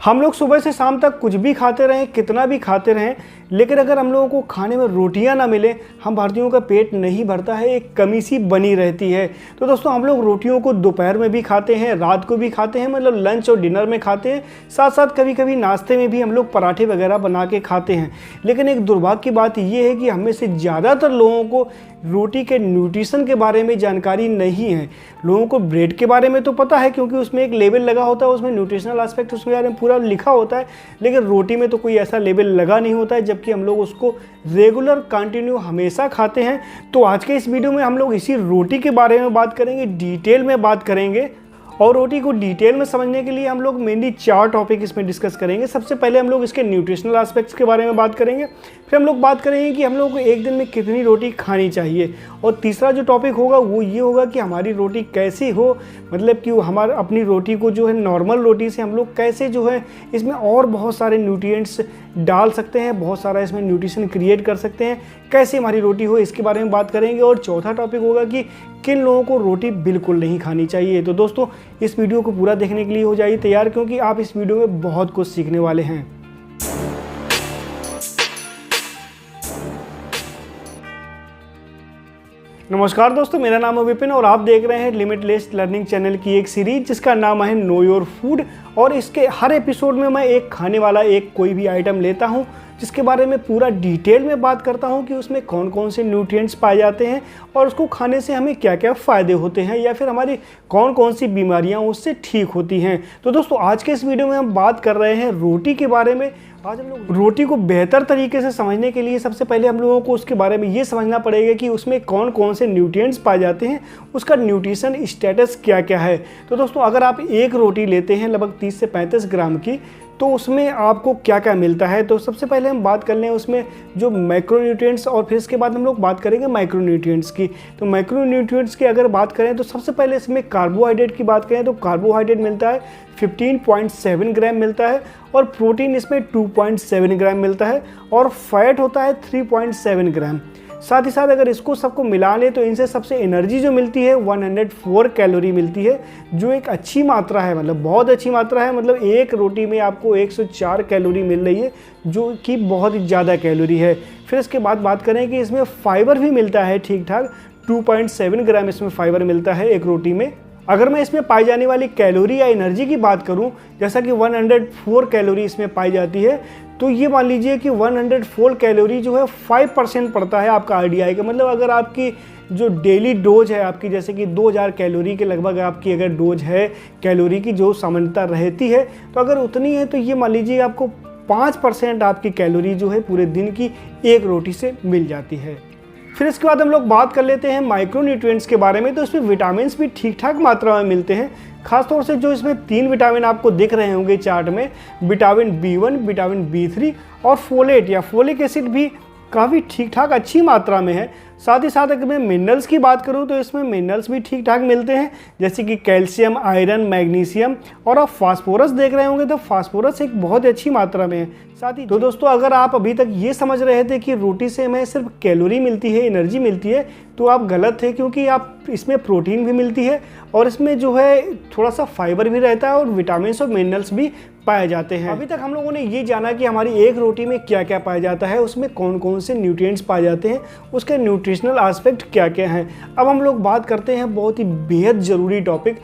हम लोग सुबह से शाम तक कुछ भी खाते रहें, कितना भी खाते रहें, लेकिन अगर हम लोगों को खाने में रोटियां ना मिले, हम भारतीयों का पेट नहीं भरता है, एक कमी सी बनी रहती है। तो दोस्तों हम लोग रोटियों को दोपहर में भी खाते हैं, रात को भी खाते हैं, मतलब लंच और डिनर में खाते हैं, साथ साथ कभी कभी नाश्ते में भी हम लोग पराठे वगैरह बना के खाते हैं। लेकिन एक दुर्भाग्य की बात यह है कि हम में से ज़्यादातर लोगों को रोटी के न्यूट्रिशन के बारे में जानकारी नहीं है। लोगों को ब्रेड के बारे में तो पता है क्योंकि उसमें एक लेबल लगा होता है, उसमें न्यूट्रिशनल एस्पेक्ट उसके बारे में पूरा लिखा होता है, लेकिन रोटी में तो कोई ऐसा लेबल लगा नहीं होता है, जबकि हम लोग उसको रेगुलर कंटिन्यू हमेशा खाते हैं। तो आज के इस वीडियो में हम लोग इसी रोटी के बारे में बात करेंगे, डिटेल में बात करेंगे। और रोटी को डिटेल में समझने के लिए हम लोग मेनली 4 टॉपिक इसमें डिस्कस करेंगे। सबसे पहले हम लोग इसके न्यूट्रिशनल एस्पेक्ट्स के बारे में बात करेंगे, फिर हम लोग बात करेंगे कि हम लोग को एक दिन में कितनी रोटी खानी चाहिए, और तीसरा जो टॉपिक होगा वो ये होगा कि हमारी रोटी कैसी हो, मतलब कि हमारा अपनी रोटी को जो है नॉर्मल रोटी से हम लोग कैसे जो है इसमें और बहुत सारे न्यूट्रिएंट्स डाल सकते हैं, बहुत सारा इसमें न्यूट्रिशन क्रिएट कर सकते हैं, कैसे हमारी रोटी हो इसके बारे में बात करेंगे। और चौथा टॉपिक होगा कि किन लोगों को रोटी बिल्कुल नहीं खानी चाहिए। तो दोस्तों इस वीडियो को पूरा देखने के लिए हो जाइए तैयार, क्योंकि आप इस वीडियो में बहुत कुछ सीखने वाले हैं। नमस्कार दोस्तों, मेरा नाम है विपिन और आप देख रहे हैं लिमिटलेस लर्निंग चैनल की एक सीरीज जिसका नाम है नो योर फूड। और इसके हर एपिसोड में मैं एक खाने वाला एक कोई भी आइटम लेता हूं, जिसके बारे में पूरा डिटेल में बात करता हूं कि उसमें कौन कौन से न्यूट्रिएंट्स पाए जाते हैं और उसको खाने से हमें क्या क्या फ़ायदे होते हैं, या फिर हमारी कौन कौन सी बीमारियां उससे ठीक होती हैं। तो दोस्तों आज के इस वीडियो में हम बात कर रहे हैं रोटी के बारे में। आज हम लोग रोटी को बेहतर तरीके से समझने के लिए सबसे पहले हम लोगों को उसके बारे में ये समझना पड़ेगा कि उसमें कौन कौन से न्यूट्रिएंट्स पाए जाते हैं, उसका न्यूट्रिशन स्टेटस क्या क्या है। तो दोस्तों अगर आप एक रोटी लेते हैं लगभग 30 से 35 ग्राम की, तो उसमें आपको क्या क्या मिलता है। तो सबसे पहले हम बात कर लें उसमें जो मैक्रोन्यूट्रिएंट्स, और फिर इसके बाद हम लोग बात करेंगे माइक्रोन्यूट्रिएंट्स की। तो मैक्रोन्यूट्रिएंट्स की अगर बात करें तो सबसे पहले इसमें कार्बोहाइड्रेट की बात करें तो कार्बोहाइड्रेट मिलता है 15.7 ग्राम मिलता है, और प्रोटीन इसमें 2.7 ग्राम मिलता है, और फैट होता है 3.7 ग्राम। साथ ही साथ अगर इसको सबको मिला लें तो इनसे सबसे एनर्जी जो मिलती है 104 कैलोरी मिलती है, जो एक अच्छी मात्रा है, मतलब बहुत अच्छी मात्रा है। मतलब एक रोटी में आपको 104 कैलोरी मिल रही है, जो कि बहुत ही ज़्यादा कैलोरी है। फिर इसके बाद बात करें कि इसमें फाइबर भी मिलता है ठीक ठाक, 2.7 ग्राम इसमें फाइबर मिलता है एक रोटी में। अगर मैं इसमें पाई जाने वाली कैलोरी या एनर्जी की बात करूं, जैसा कि 104 कैलोरी इसमें पाई जाती है, तो ये मान लीजिए कि 104 कैलोरी जो है 5% पड़ता है आपका आरडीआई का। मतलब अगर आपकी जो डेली डोज है आपकी, जैसे कि 2000 कैलोरी के लगभग आपकी अगर डोज है कैलोरी की जो सामान्यता रहती है, तो अगर उतनी है तो ये मान लीजिए आपको 5% आपकी कैलोरी जो है पूरे दिन की एक रोटी से मिल जाती है। फिर इसके बाद हम लोग बात कर लेते हैं माइक्रोन्यूट्रिएंट्स के बारे में। तो इसमें विटामिन्स भी ठीक ठाक मात्रा में मिलते हैं, खासतौर से जो इसमें 3 विटामिन आपको दिख रहे होंगे चार्ट में, विटामिन B1, विटामिन B3 और फोलेट या फोलिक एसिड भी काफ़ी ठीक ठाक अच्छी मात्रा में है। साथ ही साथ अगर मैं मिनरल्स की बात करूं तो इसमें मिनरल्स भी ठीक ठाक मिलते हैं, जैसे कि कैल्शियम, आयरन, मैग्नीशियम, और आप फास्फोरस देख रहे होंगे तो फास्फोरस एक बहुत अच्छी मात्रा में है। साथ ही तो दोस्तों अगर आप अभी तक ये समझ रहे थे कि रोटी से हमें सिर्फ कैलोरी मिलती है, एनर्जी मिलती है, तो आप गलत थे, क्योंकि आप इसमें प्रोटीन भी मिलती है, और इसमें जो है थोड़ा सा फाइबर भी रहता है, और विटामिन और मिनरल्स भी पाए जाते हैं। अभी तक हम लोगों ने ये जाना कि हमारी एक रोटी में क्या क्या पाया जाता है, उसमें कौन कौन से न्यूट्रिएंट्स पाए जाते हैं, उसके न्यूट्रिशनल एस्पेक्ट क्या क्या हैं। अब हम लोग बात करते हैं बहुत ही बेहद ज़रूरी टॉपिक,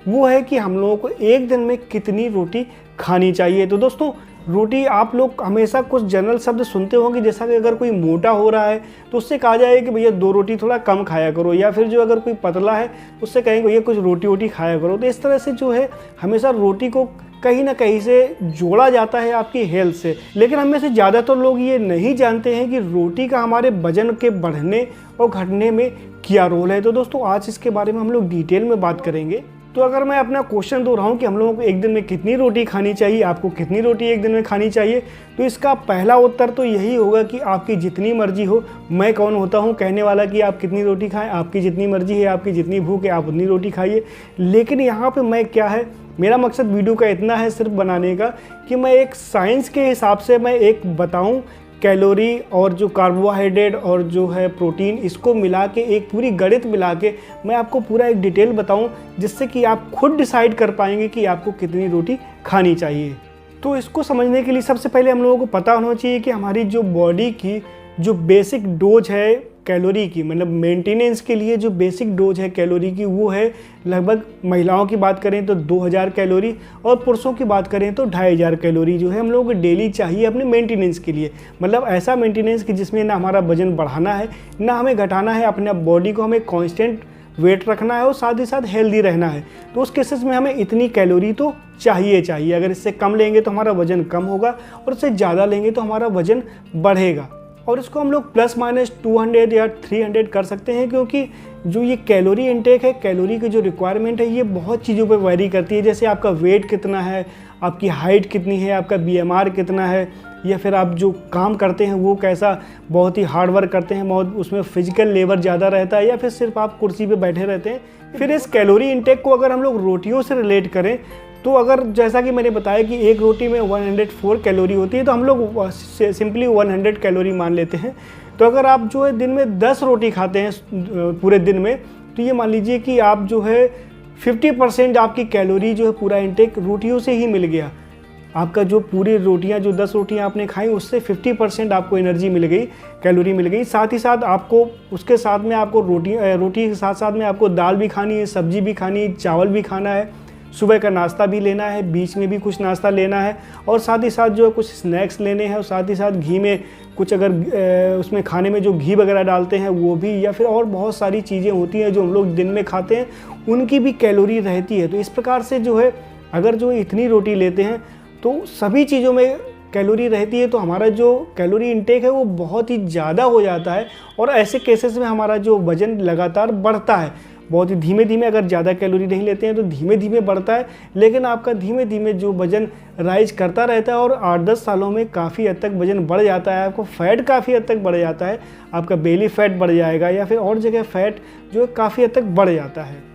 वो है कि हम लोगों को एक दिन में कितनी रोटी खानी चाहिए। तो दोस्तों रोटी आप लोग हमेशा कुछ जनरल शब्द सुनते होंगे, जैसा कि अगर कोई मोटा हो रहा है तो उससे कहा जाए कि भैया 2 रोटी थोड़ा कम खाया करो, या फिर जो अगर कोई पतला है उससे कहेंगे भैया कुछ रोटी वोटी खाया करो। तो इस तरह से जो है हमेशा रोटी को कहीं ना कहीं से जोड़ा जाता है आपकी हेल्थ से। लेकिन हम में से ज़्यादातर लोग ये नहीं जानते हैं कि रोटी का हमारे वजन के बढ़ने और घटने में क्या रोल है। तो दोस्तों आज इसके बारे में हम लोग डिटेल में बात करेंगे। तो अगर मैं अपना क्वेश्चन दोहराऊं कि हम लोगों को एक दिन में कितनी रोटी खानी चाहिए, आपको कितनी रोटी एक दिन में खानी चाहिए, तो इसका पहला उत्तर तो यही होगा कि आपकी जितनी मर्जी हो। मैं कौन होता हूं कहने वाला कि आप कितनी रोटी खाएं, आपकी जितनी मर्जी है, आपकी जितनी भूख है आप उतनी रोटी खाइए। लेकिन यहाँ पे मैं क्या है, मेरा मकसद वीडियो का इतना है सिर्फ बनाने का कि मैं एक साइंस के हिसाब से मैं एक बताऊं कैलोरी और जो कार्बोहाइड्रेट और जो है प्रोटीन, इसको मिला के एक पूरी गणित मिला के मैं आपको पूरा एक डिटेल बताऊं, जिससे कि आप खुद डिसाइड कर पाएंगे कि आपको कितनी रोटी खानी चाहिए। तो इसको समझने के लिए सबसे पहले हम लोगों को पता होना चाहिए कि हमारी जो बॉडी की जो बेसिक डोज है कैलोरी की, मतलब मेंटेनेंस के लिए जो बेसिक डोज है कैलोरी की, वो है लगभग, महिलाओं की बात करें तो 2000 कैलोरी और पुरुषों की बात करें तो 2500 कैलोरी जो है हम लोगों को डेली चाहिए अपने मेंटेनेंस के लिए। मतलब ऐसा मेंटेनेंस कि जिसमें ना हमारा वजन बढ़ाना है ना हमें घटाना है, अपने बॉडी को हमें कॉन्स्टेंट वेट रखना है और साथ ही साथ हेल्दी रहना है। तो उस केसेस में हमें इतनी कैलोरी तो चाहिए। अगर इससे कम लेंगे तो हमारा वजन कम होगा और इससे ज़्यादा लेंगे तो हमारा वजन बढ़ेगा। और इसको हम लोग प्लस माइनस 200 या 300 कर सकते हैं, क्योंकि जो ये कैलोरी इनटेक है, कैलोरी की जो रिक्वायरमेंट है, ये बहुत चीज़ों पर वेरी करती है। जैसे आपका वेट कितना है, आपकी हाइट कितनी है, आपका BMR कितना है, या फिर आप जो काम करते हैं वो कैसा, बहुत ही हार्ड वर्क करते हैं, बहुत उसमें फिजिकल लेबर ज़्यादा रहता है, या फिर सिर्फ आप कुर्सी पे बैठे रहते हैं। फिर इस कैलोरी इनटेक को अगर हम लोग रोटियों से रिलेट करें तो अगर जैसा कि मैंने बताया कि एक रोटी में 104 कैलोरी होती है, तो हम लोग सिंपली 100 कैलोरी मान लेते हैं। तो अगर आप जो है दिन में 10 रोटी खाते हैं पूरे दिन में, तो ये मान लीजिए कि आप जो है 50% आपकी कैलोरी जो है पूरा इंटेक रोटियों से ही मिल गया। आपका जो पूरी रोटियां, जो 10 रोटियां आपने खाई, उससे 50% आपको एनर्जी मिल गई, कैलोरी मिल गई। साथ ही साथ आपको उसके साथ में आपको रोटी के साथ साथ में आपको दाल भी खानी है, सब्जी भी खानी है, चावल भी खाना है, सुबह का नाश्ता भी लेना है, बीच में भी कुछ नाश्ता लेना है, और साथ ही साथ जो है कुछ स्नैक्स लेने हैं, और साथ ही साथ घी में कुछ अगर उसमें खाने में जो घी वगैरह डालते हैं वो भी, या फिर और बहुत सारी चीज़ें होती हैं जो हम लोग दिन में खाते हैं, उनकी भी कैलोरी रहती है। तो इस प्रकार से जो है अगर जो इतनी रोटी लेते हैं तो सभी चीज़ों में कैलोरी रहती है, तो हमारा जो कैलोरी इंटेक है वो बहुत ही ज़्यादा हो जाता है, और ऐसे केसेस में हमारा जो वज़न लगातार बढ़ता है। बहुत ही धीमे धीमे, अगर ज़्यादा कैलोरी नहीं लेते हैं तो धीमे धीमे बढ़ता है, लेकिन आपका धीमे धीमे जो वज़न राइज करता रहता है, और 8-10 सालों में काफ़ी हद तक वज़न बढ़ जाता है। आपको फ़ैट काफ़ी हद तक बढ़ जाता है, आपका बेली फैट बढ़ जाएगा, या फिर और जगह फ़ैट जो है काफ़ी हद तक बढ़ जाता है।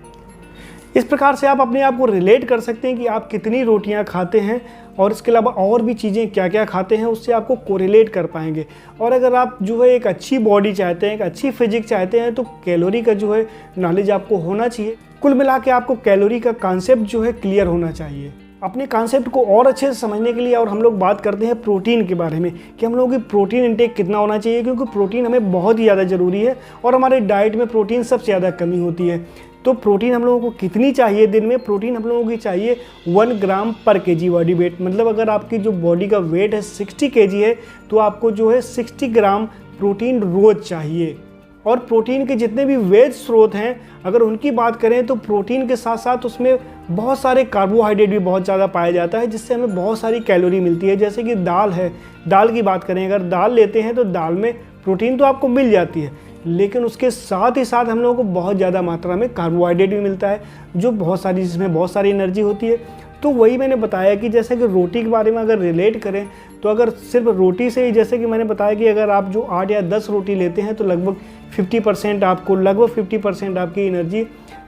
इस प्रकार से आप अपने आप को रिलेट कर सकते हैं कि आप कितनी रोटियां खाते हैं, और इसके अलावा और भी चीज़ें क्या क्या खाते हैं, उससे आपको कोरिलेट कर पाएंगे। और अगर आप जो है एक अच्छी बॉडी चाहते हैं, एक अच्छी फिजिक चाहते हैं, तो कैलोरी का जो है नॉलेज आपको होना चाहिए। कुल मिला के आपको कैलोरी का कॉन्सेप्ट जो है क्लियर होना चाहिए। अपने कॉन्सेप्ट को और अच्छे से समझने के लिए और हम लोग बात करते हैं प्रोटीन के बारे में, कि हम लोगों की प्रोटीन इंटेक कितना होना चाहिए, क्योंकि प्रोटीन हमें बहुत ही ज़्यादा ज़रूरी है, और हमारे डाइट में प्रोटीन सबसे ज़्यादा कमी होती है। तो प्रोटीन हम लोगों को कितनी चाहिए दिन में? प्रोटीन हम लोगों की चाहिए 1 ग्राम पर केजी बॉडी वेट। मतलब अगर आपकी जो बॉडी का वेट है 60 केजी है, तो आपको जो है 60 ग्राम प्रोटीन रोज़ चाहिए। और प्रोटीन के जितने भी वेज स्रोत हैं, अगर उनकी बात करें तो प्रोटीन के साथ साथ उसमें बहुत सारे कार्बोहाइड्रेट भी बहुत ज़्यादा पाया जाता है, जिससे हमें बहुत सारी कैलोरी मिलती है। जैसे कि दाल है, दाल की बात करें, अगर दाल लेते हैं तो दाल में प्रोटीन तो आपको मिल जाती है, लेकिन उसके साथ ही साथ हम लोगों को बहुत ज़्यादा मात्रा में कार्बोहाइड्रेट भी मिलता है, जो बहुत सारी, जिसमें बहुत सारी एनर्जी होती है। तो वही मैंने बताया कि जैसे कि रोटी के बारे में अगर रिलेट करें, तो अगर सिर्फ रोटी से ही, जैसे कि मैंने बताया कि अगर आप जो 8 या 10 रोटी लेते हैं तो लगभग 50% आपकी एनर्जी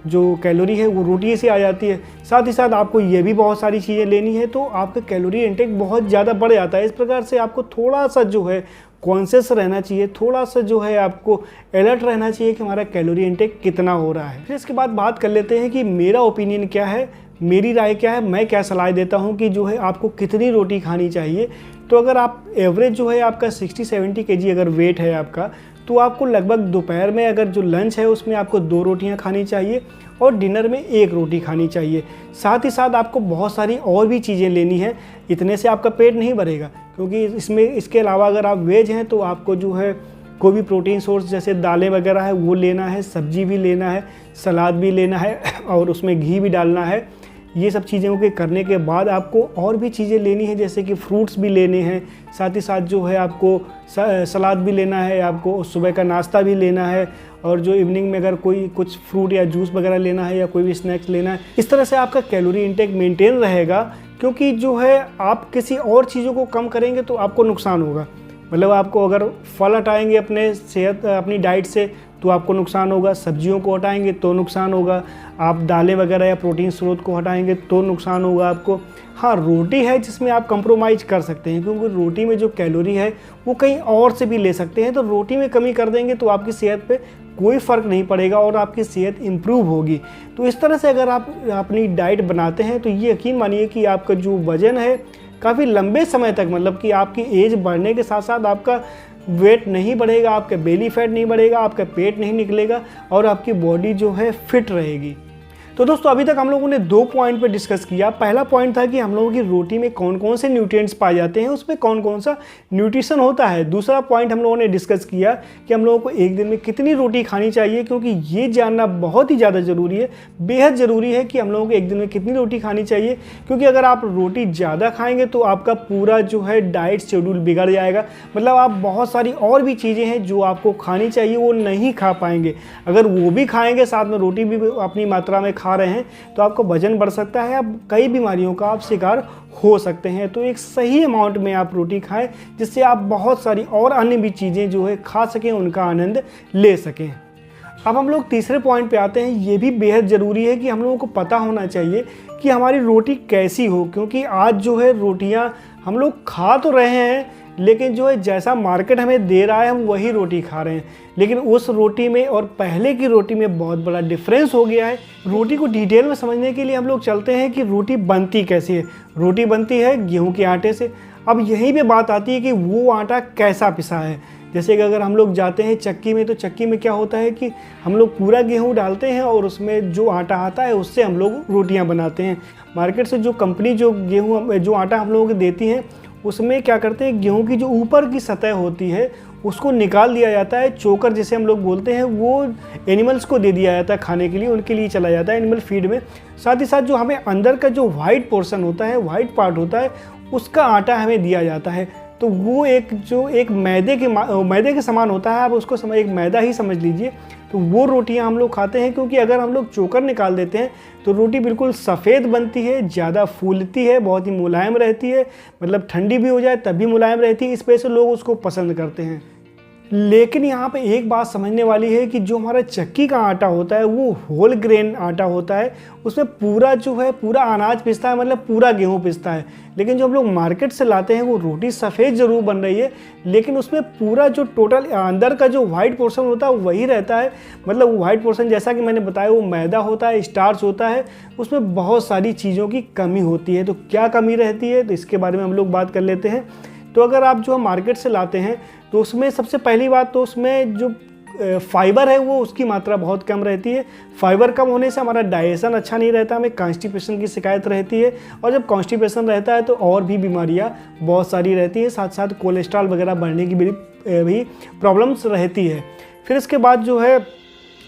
जो कैलोरी है वो रोटी से आ जाती है। साथ ही साथ आपको ये भी बहुत सारी चीज़ें लेनी है, तो आपका कैलोरी इंटेक बहुत ज़्यादा बढ़ जाता है। इस प्रकार से आपको थोड़ा सा जो है कॉन्शियस रहना चाहिए, थोड़ा सा जो है आपको अलर्ट रहना चाहिए कि हमारा कैलोरी इंटेक कितना हो रहा है। फिर इसके बाद बात कर लेते हैं कि मेरा ओपिनियन क्या है, मेरी राय क्या है, मैं क्या सलाह देता हूं कि जो है आपको कितनी रोटी खानी चाहिए। तो अगर आप एवरेज जो है आपका 60-70 केजी अगर वेट है आपका, तो आपको लगभग दोपहर में अगर जो लंच है उसमें आपको 2 रोटियां खानी चाहिए, और डिनर में 1 रोटी खानी चाहिए। साथ ही साथ आपको बहुत सारी और भी चीज़ें लेनी है, इतने से आपका पेट नहीं भरेगा, क्योंकि इसके अलावा अगर आप वेज हैं तो आपको जो है कोई भी प्रोटीन सोर्स जैसे दालें वगैरह है वो लेना है, सब्जी भी लेना है, सलाद भी लेना है, और उसमें घी भी डालना है। ये सब चीज़ों के करने के बाद आपको और भी चीज़ें लेनी है, जैसे कि फ्रूट्स भी लेने हैं, साथ ही साथ जो है आपको सलाद भी लेना है, आपको सुबह का नाश्ता भी लेना है, और जो इवनिंग में अगर कोई कुछ फ्रूट या जूस वगैरह लेना है या कोई भी स्नैक्स लेना है। इस तरह से आपका कैलोरी इंटेक मेंटेन रहेगा, क्योंकि जो है आप किसी और चीज़ों को कम करेंगे तो आपको नुकसान होगा। मतलब आपको अगर फल हटाएंगे अपनी डाइट से तो आपको नुकसान होगा, सब्जियों को हटाएंगे तो नुकसान होगा, आप दालें वगैरह या प्रोटीन स्रोत को हटाएंगे तो नुकसान होगा आपको। हाँ, रोटी है जिसमें आप कंप्रोमाइज़ कर सकते हैं, क्योंकि रोटी में जो कैलोरी है वो कहीं और से भी ले सकते हैं, तो रोटी में कमी कर देंगे तो आपकी सेहत पे कोई फ़र्क नहीं पड़ेगा और आपकी सेहत इम्प्रूव होगी। तो इस तरह से अगर आप अपनी डाइट बनाते हैं तो ये यकीन मानिए कि आपका जो वज़न है काफ़ी लंबे समय तक, मतलब कि आपकी एज बढ़ने के साथ साथ आपका वेट नहीं बढ़ेगा, आपका बेली फैट नहीं बढ़ेगा, आपका पेट नहीं निकलेगा और आपकी बॉडी जो है फिट रहेगी। तो दोस्तों अभी तक हम लोगों ने 2 पॉइंट पे डिस्कस किया। पहला पॉइंट था कि हम लोगों की रोटी में कौन कौन से न्यूट्रिएंट्स पाए जाते हैं, उसमें कौन कौन सा न्यूट्रिशन होता है। दूसरा पॉइंट हम लोगों ने डिस्कस किया कि हम लोगों को एक दिन में कितनी रोटी खानी चाहिए, क्योंकि ये जानना बहुत ही ज़्यादा ज़रूरी है, बेहद ज़रूरी है कि हम लोगों को एक दिन में कितनी रोटी खानी चाहिए। क्योंकि अगर आप रोटी ज़्यादा खाएँगे तो आपका पूरा जो है डाइट शेड्यूल बिगड़ जाएगा, मतलब आप बहुत सारी और भी चीज़ें हैं जो आपको खानी चाहिए वो नहीं खा पाएंगे। अगर वो भी खाएँगे, साथ में रोटी भी अपनी मात्रा में खा रहे हैं, तो आपको वजन बढ़ सकता है, आप कई बीमारियों का आप शिकार हो सकते हैं। तो एक सही अमाउंट में आप रोटी खाएं, जिससे आप बहुत सारी और अन्य भी चीज़ें जो है खा सकें, उनका आनंद ले सकें। अब हम लोग तीसरे पॉइंट पे आते हैं। ये भी बेहद ज़रूरी है कि हम लोगों को पता होना चाहिए कि हमारी रोटी कैसी हो, क्योंकि आज जो है रोटियां हम लोग खा तो रहे हैं, लेकिन जो है जैसा मार्केट हमें दे रहा है हम वही रोटी खा रहे हैं। लेकिन उस रोटी में और पहले की रोटी में बहुत बड़ा डिफरेंस हो गया है। रोटी को डिटेल में समझने के लिए हम लोग चलते हैं कि रोटी बनती कैसे है। रोटी बनती है गेहूं के आटे से। अब यहीं पे बात आती है कि वो आटा कैसा पिसा है। जैसे कि अगर हम लोग जाते हैं चक्की में, तो चक्की में क्या होता है कि हम लोग पूरा गेहूं डालते हैं और उसमें जो आटा आता है उससे हम लोग रोटियां बनाते हैं। मार्केट से जो कंपनी जो आटा हम लोगों को देती है, उसमें क्या करते हैं, गेहूं की जो ऊपर की सतह होती है उसको निकाल दिया जाता है। चोकर जिसे हम लोग बोलते हैं, वो एनिमल्स को दे दिया जाता है खाने के लिए, उनके लिए चला जाता है एनिमल फीड में। साथ ही साथ जो हमें अंदर का जो वाइट पोर्शन होता है, वाइट पार्ट होता है, उसका आटा हमें दिया जाता है। तो वो एक मैदे के समान होता है, आप उसको एक मैदा ही समझ लीजिए। तो वो रोटियां हम लोग खाते हैं, क्योंकि अगर हम लोग चोकर निकाल देते हैं तो रोटी बिल्कुल सफ़ेद बनती है, ज़्यादा फूलती है, बहुत ही मुलायम रहती है, मतलब ठंडी भी हो जाए तब भी मुलायम रहती है। इस वजह से लोग उसको पसंद करते हैं। लेकिन यहाँ पे एक बात समझने वाली है कि जो हमारा चक्की का आटा होता है वो होल ग्रेन आटा होता है, उसमें पूरा अनाज पिसता है, मतलब पूरा गेहूँ पिसता है। लेकिन जो हम लोग मार्केट से लाते हैं वो रोटी सफ़ेद ज़रूर बन रही है, लेकिन उसमें पूरा जो टोटल अंदर का जो वाइट पोर्शन होता है वही रहता है। मतलब वाइट पोर्शन जैसा कि मैंने बताया वो मैदा होता है, स्टार्च होता है, उसमें बहुत सारी चीज़ों की कमी होती है। तो क्या कमी रहती है, तो इसके बारे में हम लोग बात कर लेते हैं। तो अगर आप जो मार्केट से लाते हैं तो उसमें सबसे पहली बात तो उसमें जो फाइबर है वो उसकी मात्रा बहुत कम रहती है। फाइबर कम होने से हमारा डाइजेशन अच्छा नहीं रहता, हमें कॉन्स्टिपेशन की शिकायत रहती है। और जब कॉन्स्टिपेशन रहता है तो और भी बीमारियां बहुत सारी रहती हैं, साथ साथ कोलेस्ट्रॉल वगैरह बढ़ने की भी प्रॉब्लम्स रहती है। फिर इसके बाद जो है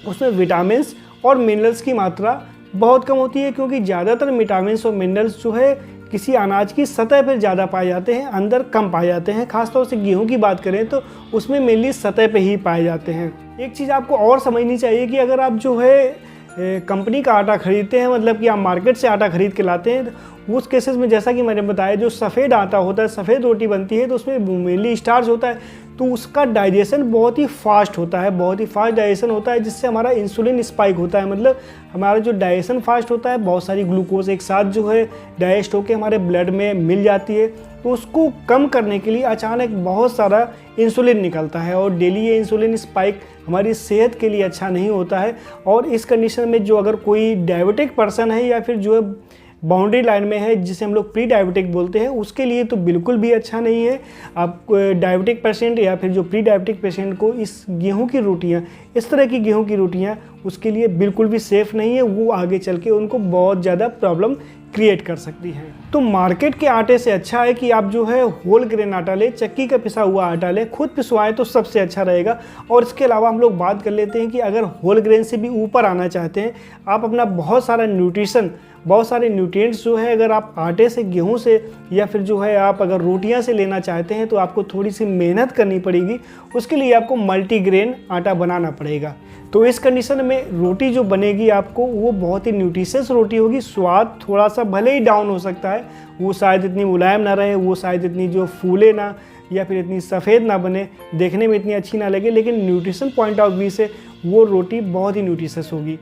उसमें विटामिन्स और मिनरल्स की मात्रा बहुत कम होती है, क्योंकि ज़्यादातर विटामिन्स और मिनरल्स जो है किसी अनाज की सतह पर ज़्यादा पाए जाते हैं, अंदर कम पाए जाते हैं। खासतौर से गेहूं की बात करें तो उसमें मेनली सतह पे ही पाए जाते हैं। एक चीज़ आपको और समझनी चाहिए कि अगर आप जो है कंपनी का आटा खरीदते हैं, मतलब कि आप मार्केट से आटा खरीद के लाते हैं, तो उस केसेस में जैसा कि मैंने बताया जो सफ़ेद आटा होता है, सफ़ेद रोटी बनती है, तो उसमें मेनली स्टार्च होता है, तो उसका डाइजेशन बहुत ही फास्ट होता है, बहुत ही फास्ट डाइजेशन होता है, जिससे हमारा इंसुलिन स्पाइक होता है। मतलब हमारा जो डाइजेशन फास्ट होता है, बहुत सारी ग्लूकोज एक साथ जो है डाइजेस्ट होकर हमारे ब्लड में मिल जाती है, तो उसको कम करने के लिए अचानक बहुत सारा इंसुलिन निकलता है, और डेली ये इंसुलिन स्पाइक हमारी सेहत के लिए अच्छा नहीं होता है। और इस कंडीशन में जो अगर कोई डायबिटिक पर्सन है या फिर जो है बाउंड्री लाइन में है, जिसे हम लोग प्री डायबिटिक बोलते हैं, उसके लिए तो बिल्कुल भी अच्छा नहीं है। आप डायबिटिक पेशेंट या फिर जो प्री डायबिटिक पेशेंट को इस गेहूं की रोटियां, इस तरह की गेहूं की रोटियां उसके लिए बिल्कुल भी सेफ़ नहीं है। वो आगे चल के उनको बहुत ज़्यादा प्रॉब्लम क्रिएट कर सकती है। तो मार्केट के आटे से अच्छा है कि आप जो है होल ग्रेन आटा ले, चक्की का पिसा हुआ आटा ले, खुद पिसवाएं तो सबसे अच्छा रहेगा। और इसके अलावा हम लोग बात कर लेते हैं कि अगर होल ग्रेन से भी ऊपर आना चाहते हैं, आप अपना बहुत सारे न्यूट्रिएंट्स जो है अगर आप आटे से, गेहूं से या फिर जो है आप अगर रोटियां से लेना चाहते हैं, तो आपको थोड़ी सी मेहनत करनी पड़ेगी। उसके लिए आपको मल्टीग्रेन आटा बनाना पड़ेगा। तो इस कंडीशन में रोटी जो बनेगी आपको, वो बहुत ही न्यूट्रिशियस रोटी होगी। स्वाद थोड़ा सा भले ही डाउन हो सकता है, वो शायद इतनी मुलायम ना रहे, वो शायद इतनी जो फूले ना या फिर इतनी सफ़ेद ना बने, देखने में इतनी अच्छी ना लगे, लेकिन न्यूट्रिशन पॉइंट ऑफ व्यू से वो रोटी बहुत ही न्यूट्रिशियस होगी।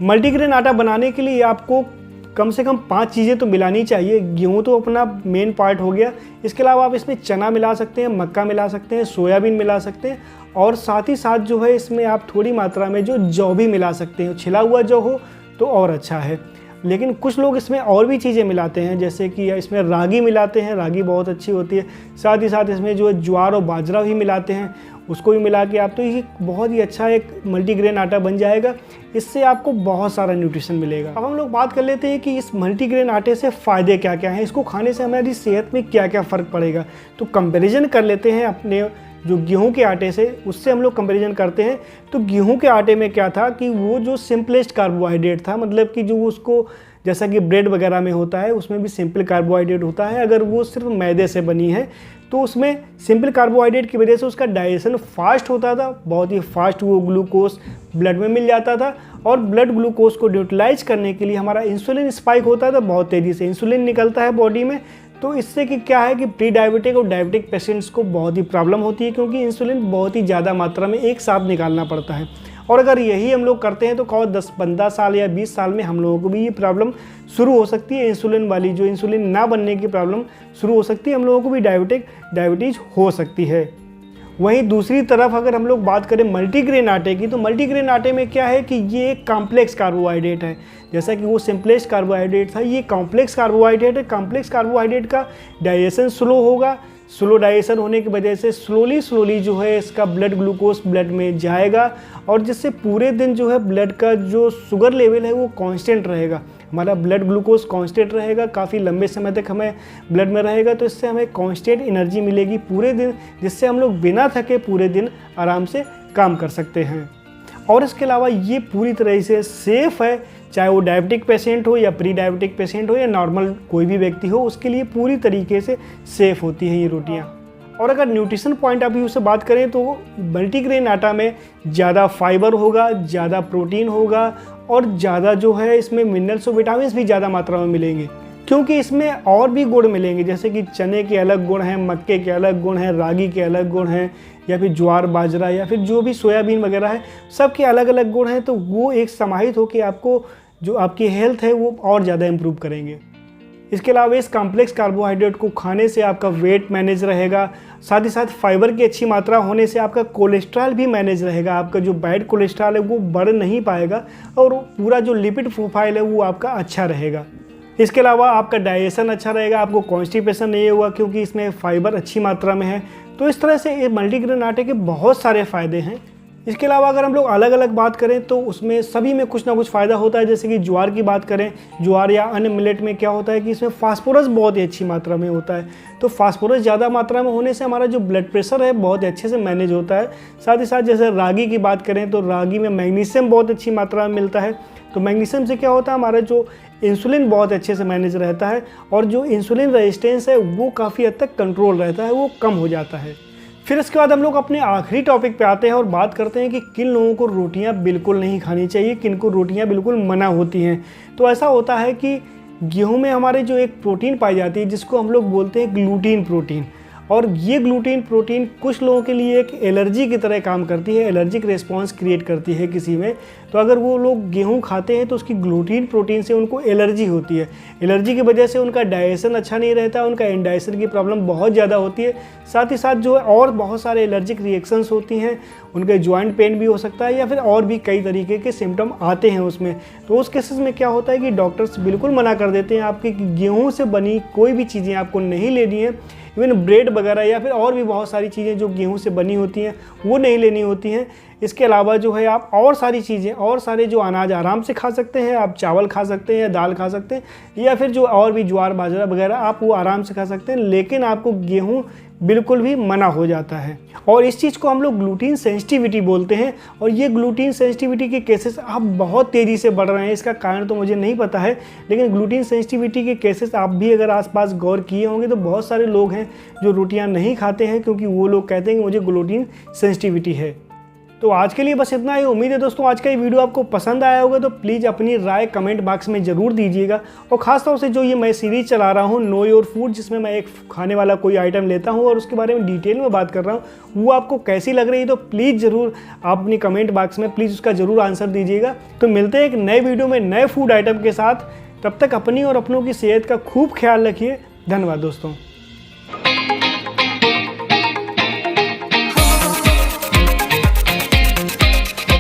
मल्टीग्रेन आटा बनाने के लिए आपको कम से कम 5 चीज़ें तो मिलानी चाहिए। गेहूँ तो अपना मेन पार्ट हो गया, इसके अलावा आप इसमें चना मिला सकते हैं, मक्का मिला सकते हैं, सोयाबीन मिला सकते हैं, और साथ ही साथ जो है इसमें आप थोड़ी मात्रा में जो जौ भी मिला सकते हैं। छिला हुआ जौ हो तो और अच्छा है। लेकिन कुछ लोग इसमें और भी चीज़ें मिलाते हैं, जैसे कि इसमें रागी मिलाते हैं, रागी बहुत अच्छी होती है। साथ ही साथ इसमें जो है ज्वार और बाजरा भी मिलाते हैं, उसको भी मिला के आप तो ये बहुत ही अच्छा एक मल्टीग्रेन आटा बन जाएगा। इससे आपको बहुत सारा न्यूट्रिशन मिलेगा। अब हम लोग बात कर लेते हैं कि इस मल्टीग्रेन आटे से फ़ायदे क्या क्या हैं, इसको खाने से हमारी सेहत में क्या क्या फ़र्क पड़ेगा। तो कंपैरिजन कर लेते हैं अपने जो गेहूं के आटे से, उससे हम लोग कंपैरिजन करते हैं। तो गेहूं के आटे में क्या था कि वो जो सिंपलेस्ट कार्बोहाइड्रेट था, मतलब कि जो उसको जैसा कि ब्रेड वगैरह में होता है उसमें भी सिंपल कार्बोहाइड्रेट होता है। अगर वो सिर्फ मैदे से बनी है तो उसमें सिंपल कार्बोहाइड्रेट की वजह से उसका डाइजेशन फास्ट होता था, बहुत ही फास्ट वो ग्लूकोज ब्लड में मिल जाता था और ब्लड ग्लूकोज को न्यूट्रलाइज करने के लिए हमारा इंसुलिन स्पाइक होता था, बहुत तेज़ी से इंसुलिन निकलता है बॉडी में। तो इससे कि क्या है कि प्री डायबिटिक और डायबिटिक पेशेंट्स को बहुत ही प्रॉब्लम होती है, क्योंकि इंसुलिन बहुत ही ज़्यादा मात्रा में एक साथ निकालना पड़ता है। और अगर यही हम लोग करते हैं तो कहो 10-15 साल या 20 साल में हम लोगों को भी ये प्रॉब्लम शुरू हो सकती है, इंसुलिन वाली जो इंसुलिन ना बनने की प्रॉब्लम शुरू हो सकती है, हम लोगों को भी डायबिटीज़ हो सकती है। वहीं दूसरी तरफ अगर हम लोग बात करें मल्टीग्रेन आटे की, तो मल्टीग्रेन आटे में क्या है कि ये एक कॉम्प्लेक्स कार्बोहाइड्रेट है। जैसा कि वो सिंपलेस्ट कार्बोहाइड्रेट था, ये कॉम्प्लेक्स कार्बोहाइड्रेट है। कॉम्प्लेक्स कार्बोहाइड्रेट का डाइजेशन स्लो होगा, स्लो डाइजेशन होने की वजह से स्लोली जो है इसका ब्लड ग्लूकोज ब्लड में जाएगा और जिससे पूरे दिन जो है ब्लड का जो शुगर लेवल है वो कांस्टेंट रहेगा। हमारा ब्लड ग्लूकोज कांस्टेंट रहेगा, काफ़ी लंबे समय तक हमें ब्लड में रहेगा, तो इससे हमें कांस्टेंट एनर्जी मिलेगी पूरे दिन, जिससे हम लोग बिना थके पूरे दिन आराम से काम कर सकते हैं। और इसके अलावा ये पूरी तरह से सेफ़ है, चाहे वो डायबिटिक पेशेंट हो या प्री डायबिटिक पेशेंट हो या नॉर्मल कोई भी व्यक्ति हो, उसके लिए पूरी तरीके से सेफ़ होती हैं ये रोटियां। और अगर न्यूट्रिशन पॉइंट ऑफ व्यू से बात करें तो मल्टीग्रेन आटा में ज़्यादा फाइबर होगा, ज़्यादा प्रोटीन होगा और ज़्यादा जो है इसमें मिनरल्स और विटामिन भी ज़्यादा मात्रा में मिलेंगे, क्योंकि इसमें और भी गुण मिलेंगे, जैसे कि चने के अलग गुण हैं, मक्के के अलग गुण हैं, रागी के अलग गुण हैं, या फिर ज्वार बाजरा या फिर जो भी सोयाबीन वगैरह है, सबके अलग अलग गुण हैं। तो वो एक समाहित होकर आपको जो आपकी हेल्थ है वो और ज़्यादा इम्प्रूव करेंगे। इसके अलावा इस कॉम्प्लेक्स कार्बोहाइड्रेट को खाने से आपका वेट मैनेज रहेगा, साथ ही साथ फाइबर की अच्छी मात्रा होने से आपका कोलेस्ट्रॉल भी मैनेज रहेगा। आपका जो बैड कोलेस्ट्रॉल है वो बढ़ नहीं पाएगा और पूरा जो लिपिड प्रोफाइल है वो आपका अच्छा रहेगा। इसके अलावा आपका डाइजेशन अच्छा रहेगा, आपको कॉन्स्टिपेशन नहीं होगा क्योंकि इसमें फाइबर अच्छी मात्रा में है। तो इस तरह से ये मल्टीग्रेन आटे के बहुत सारे फ़ायदे हैं। इसके अलावा अगर हम लोग अलग अलग बात करें तो उसमें सभी में कुछ ना कुछ फ़ायदा होता है। जैसे कि ज्वार की बात करें, ज्वार या अन्य मिलेट में क्या होता है कि इसमें फास्फोरस बहुत ही अच्छी मात्रा में होता है। तो फास्फोरस ज़्यादा मात्रा में होने से हमारा जो ब्लड प्रेशर है बहुत अच्छे से मैनेज होता है। साथ ही साथ जैसे रागी की बात करें तो रागी में मैग्नीशियम बहुत अच्छी मात्रा में मिलता है। तो मैग्नीशियम से क्या होता है, हमारा जो इंसुलिन बहुत अच्छे से मैनेज रहता है और जो इंसुलिन रेजिस्टेंस है वो काफ़ी हद तक कंट्रोल रहता है, वो कम हो जाता है। फिर इसके बाद हम लोग अपने आखिरी टॉपिक पे आते हैं और बात करते हैं कि किन लोगों को रोटियां बिल्कुल नहीं खानी चाहिए, किन को रोटियां बिल्कुल मना होती हैं। तो ऐसा होता है कि गेहूं में हमारे जो एक प्रोटीन पाई जाती है जिसको हम लोग बोलते हैं ग्लूटीन प्रोटीन, और ये ग्लूटीन प्रोटीन कुछ लोगों के लिए एक एलर्जी की तरह काम करती है, एलर्जिक रिस्पॉन्स क्रिएट करती है किसी में। तो अगर वो लोग गेहूं खाते हैं तो उसकी ग्लूटीन प्रोटीन से उनको एलर्जी होती है। एलर्जी की वजह से उनका डाइजेशन अच्छा नहीं रहता, उनका इंडाइजेशन की प्रॉब्लम बहुत ज़्यादा होती है। साथ ही साथ जो है और बहुत सारे एलर्जिक रिएक्शंस होती हैं, उनके जॉइंट पेन भी हो सकता है या फिर और भी कई तरीके के सिम्टम आते हैं उसमें। तो उस केसेस में क्या होता है कि डॉक्टर्स बिल्कुल मना कर देते हैं आपके कि गेहूँ से बनी कोई भी चीज़ें आपको नहीं लेनी है। इवन ब्रेड वगैरह या फिर और भी बहुत सारी चीज़ें जो गेहूं से बनी होती हैं वो नहीं लेनी होती हैं। इसके अलावा जो है आप और सारी चीज़ें और सारे जो अनाज आराम से खा सकते हैं। आप चावल खा सकते हैं या दाल खा सकते हैं या फिर जो और भी ज्वार बाजरा वगैरह आप वो आराम से खा सकते हैं, लेकिन आपको गेहूँ बिल्कुल भी मना हो जाता है। और इस चीज़ को हम लोग ग्लूटीन सेंसिटिविटी बोलते हैं। और ये ग्लूटीन सेंसिटिविटी के केसेस अब बहुत तेज़ी से बढ़ रहे हैं। इसका कारण तो मुझे नहीं पता है, लेकिन ग्लूटीन सेंसिटिविटी के केसेस आप भी अगर आसपास गौर किए होंगे तो बहुत सारे लोग हैं जो रोटियां नहीं खाते हैं क्योंकि वो लोग कहते हैं कि मुझे ग्लूटीन सेंसिटिविटी है। तो आज के लिए बस इतना ही। उम्मीद है दोस्तों आज का ये वीडियो आपको पसंद आया होगा, तो प्लीज़ अपनी राय कमेंट बॉक्स में ज़रूर दीजिएगा। और ख़ासतौर से जो ये मैं सीरीज़ चला रहा हूँ नो योर फूड, जिसमें मैं एक खाने वाला कोई आइटम लेता हूँ और उसके बारे में डिटेल में बात कर रहा हूँ, वो आपको कैसी लग रही है तो प्लीज़ ज़रूर आप अपनी कमेंट बॉक्स में प्लीज़ उसका ज़रूर आंसर दीजिएगा। तो मिलते हैं एक नए वीडियो में नए फूड आइटम के साथ। तब तक अपनी और अपनों की सेहत का खूब ख्याल रखिए। धन्यवाद दोस्तों।